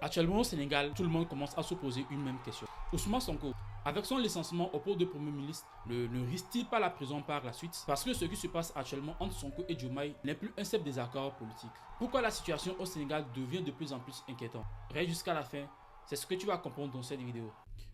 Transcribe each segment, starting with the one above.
Actuellement au Sénégal, tout le monde commence à se poser une même question. Ousmane Sonko, avec son licenciement au poste de Premier ministre, ne risque-t-il pas la prison par la suite? Parce que ce qui se passe actuellement entre Sonko et Diomaye n'est plus un simple désaccord politique. Pourquoi la situation au Sénégal devient de plus en plus inquiétante? Reste jusqu'à la fin, c'est ce que tu vas comprendre dans cette vidéo.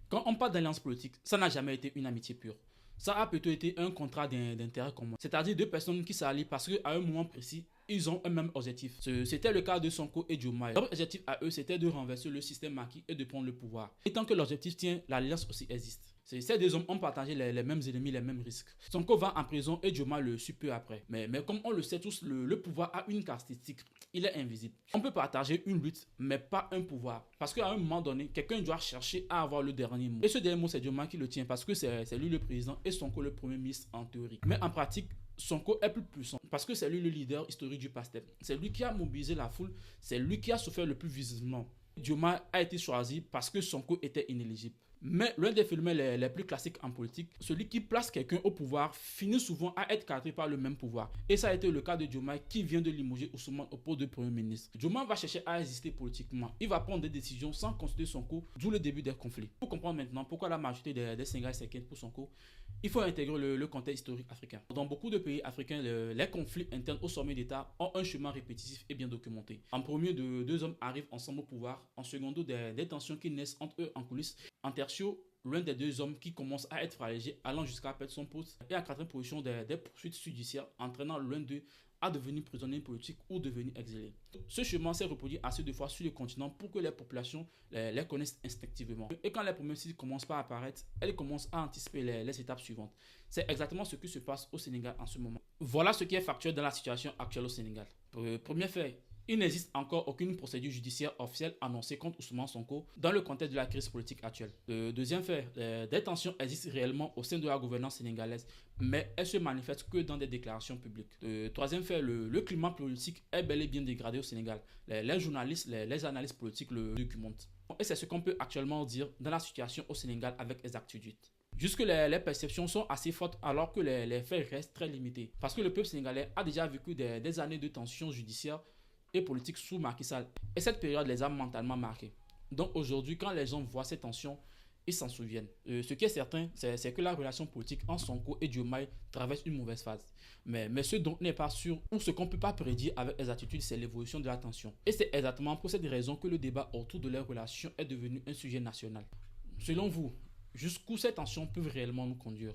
Quand on parle d'alliance politique, ça n'a jamais été une amitié pure. Ça a plutôt été un contrat d'intérêt commun. C'est-à-dire deux personnes qui s'allient parce qu'à un moment précis, ils ont un même objectif. C'était le cas de Sonko et Diomaye. Leur objectif à eux, c'était de renverser le système maquis et de prendre le pouvoir. Et tant que l'objectif tient, l'alliance aussi existe. Ces deux hommes ont partagé les mêmes ennemis, les mêmes risques. Sonko va en prison et Diomaye le suit peu après. Mais comme on le sait tous, le pouvoir a une caractéristique. Il est invisible. On peut partager une lutte, mais pas un pouvoir. Parce qu'à un moment donné, quelqu'un doit chercher à avoir le dernier mot. Et ce dernier mot, c'est Diomaye qui le tient parce que c'est lui le président et Sonko le premier ministre en théorie. Mais en pratique, Sonko est plus puissant parce que c'est lui le leader historique du PASTEF. C'est lui qui a mobilisé la foule, c'est lui qui a souffert le plus visiblement. Diomaye a été choisi parce que Sonko était inéligible. Mais l'un des phénomènes les plus classiques en politique, celui qui place quelqu'un au pouvoir finit souvent à être cadré par le même pouvoir. Et ça a été le cas de Diomaye qui vient de limoger Ousmane au poste de Premier ministre. Diomaye va chercher à exister politiquement. Il va prendre des décisions sans consulter Sonko, d'où le début des conflits. Pour comprendre maintenant pourquoi la majorité des Sénégalais s'inquiètent pour Sonko, il faut intégrer le contexte historique africain. Dans beaucoup de pays africains, les conflits internes au sommet d'État ont un chemin répétitif et bien documenté. En premier, deux hommes arrivent ensemble au pouvoir. En secondo, des tensions qui naissent entre eux en coulisses. En tertio, l'un des deux hommes qui commence à être fragilisé, allant jusqu'à perdre son poste. Et en quatrième position, des poursuites judiciaires entraînant l'un d'eux à devenir prisonnier politique ou devenir exilé. Ce chemin s'est reproduit assez de fois sur le continent pour que les populations les connaissent instinctivement. Et quand les problèmes commencent pas à apparaître, elles commencent à anticiper les étapes suivantes. C'est exactement ce qui se passe au Sénégal en ce moment. Voilà ce qui est factuel dans la situation actuelle au Sénégal. Premier fait, il n'existe encore aucune procédure judiciaire officielle annoncée contre Ousmane Sonko dans le contexte de la crise politique actuelle. Deuxième fait, des tensions existent réellement au sein de la gouvernance sénégalaise, mais elles se manifestent que dans des déclarations publiques. Troisième fait, le climat politique est bel et bien dégradé au Sénégal. Les journalistes, les analystes politiques le documentent. Et c'est ce qu'on peut actuellement dire dans la situation au Sénégal avec exactitude. Jusque les perceptions sont assez fortes alors que les faits restent très limités. Parce que le peuple sénégalais a déjà vécu des années de tensions judiciaires et politique sous Macky Sall. Et cette période les a mentalement marqués. Donc aujourd'hui, quand les gens voient ces tensions, ils s'en souviennent. Ce qui est certain, c'est que la relation politique entre Sonko et Diomaye traverse une mauvaise phase. Mais ce dont on n'est pas sûr, ou ce qu'on ne peut pas prédire avec exactitude, c'est l'évolution de la tension. Et c'est exactement pour cette raison que le débat autour de leurs relations est devenu un sujet national. Selon vous, jusqu'où ces tensions peuvent réellement nous conduire?